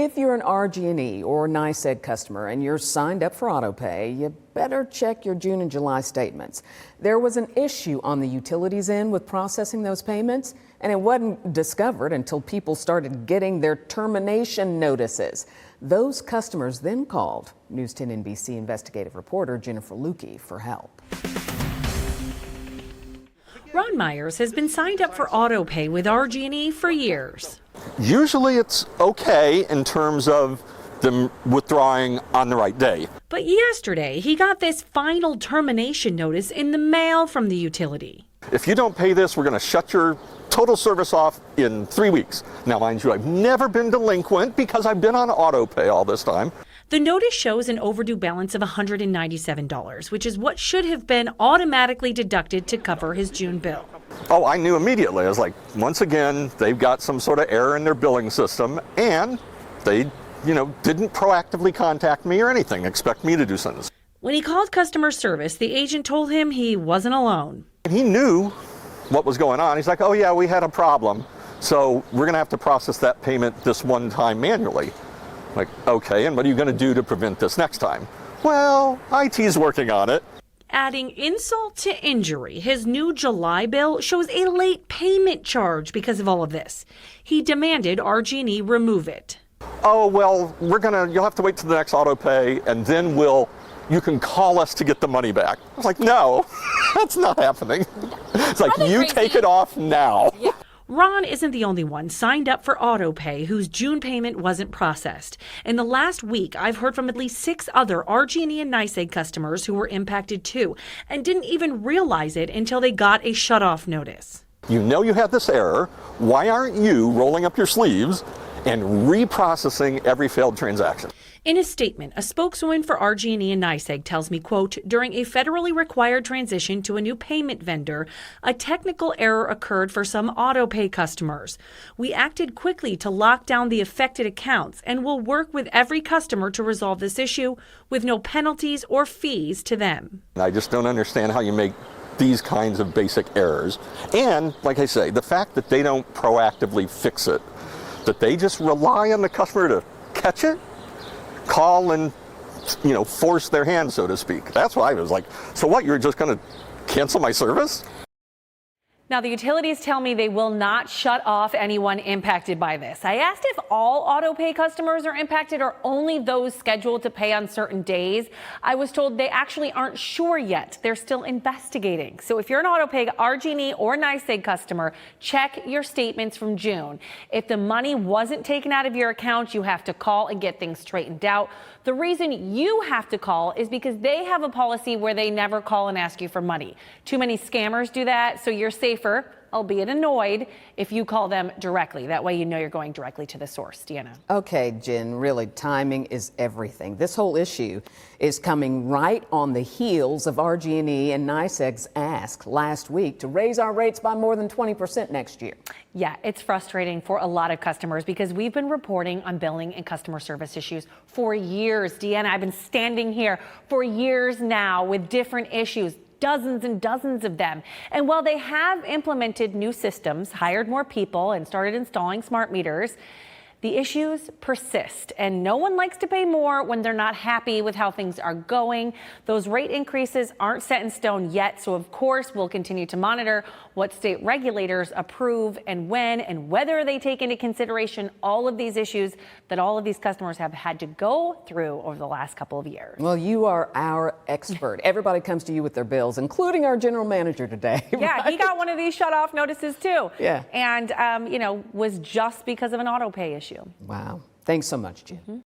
If you're an RG&E or NYSEG customer and you're signed up for autopay, you better check your June and July statements. There was an issue on the utilities end with processing those payments, and it wasn't discovered until people started getting their termination notices. Those customers then called News 10 NBC investigative reporter Jennifer Lukey for help. Ron Myers has been signed up for autopay with RG&E for years. Usually it's okay in terms of them withdrawing on the right day. But yesterday, he got this final termination notice in the mail from the utility. If you don't pay this, we're going to shut your total service off in 3 weeks. Now, mind you, I've never been delinquent because I've been on autopay all this time. The notice shows an overdue balance of $197, which is what should have been automatically deducted to cover his June bill. Oh, I knew immediately. I was like, once again, they've got some sort of error in their billing system, and they, didn't proactively contact me or anything, expect me to do something. When he called customer service, the agent told him he wasn't alone. He knew what was going on. He's like, oh yeah, we had a problem, so we're going to have to process that payment this one time manually. Like, okay, and what are you going to do to prevent this next time? Well, IT's working on it. Adding insult to injury, his new July bill shows a late payment charge because of all of this. He demanded RG&E remove it. Oh, well, you'll have to wait till the next auto pay, and then you can call us to get the money back. I was like, no, that's not happening. It's like, you crazy. Take it off now. Yeah. Ron isn't the only one signed up for autopay whose June payment wasn't processed. In the last week, I've heard from at least 6 other RG&E and NYSEG customers who were impacted too, and didn't even realize it until they got a shutoff notice. You know you had this error. Why aren't you rolling up your sleeves and reprocessing every failed transaction? In a statement, a spokeswoman for RG&E and NYSEG tells me, quote, during a federally required transition to a new payment vendor, a technical error occurred for some autopay customers. We acted quickly to lock down the affected accounts and will work with every customer to resolve this issue with no penalties or fees to them. I just don't understand how you make these kinds of basic errors. And like I say, the fact that they don't proactively fix it, that they just rely on the customer to catch it, call and, force their hand, so to speak. That's why I was like, so what, you're just going to cancel my service? Now, the utilities tell me they will not shut off anyone impacted by this. I asked if all autopay customers are impacted or only those scheduled to pay on certain days. I was told they actually aren't sure yet. They're still investigating. So if you're an autopay RG&E or NYSEG customer, check your statements from June. If the money wasn't taken out of your account, you have to call and get things straightened out. The reason you have to call is because they have a policy where they never call and ask you for money. Too many scammers do that, so you're safer, albeit annoyed, if you call them directly. That way you know you're going directly to the source. Deanna. Okay, Jen, really, timing is everything. This whole issue is coming right on the heels of RG&E and NYSEG's ask last week to raise our rates by more than 20% next year. Yeah, it's frustrating for a lot of customers because we've been reporting on billing and customer service issues for years. Deanna, I've been standing here for years now with different issues. Dozens and dozens of them. And while they have implemented new systems, hired more people, and started installing smart meters, the issues persist, and no one likes to pay more when they're not happy with how things are going. Those rate increases aren't set in stone yet, so of course we'll continue to monitor what state regulators approve and when and whether they take into consideration all of these issues that all of these customers have had to go through over the last couple of years. Well, you are our expert. Everybody comes to you with their bills, including our general manager today. Yeah, right? He got one of these shut-off notices too. Yeah. And, was just because of an auto pay issue. Wow. Thanks so much, Jen.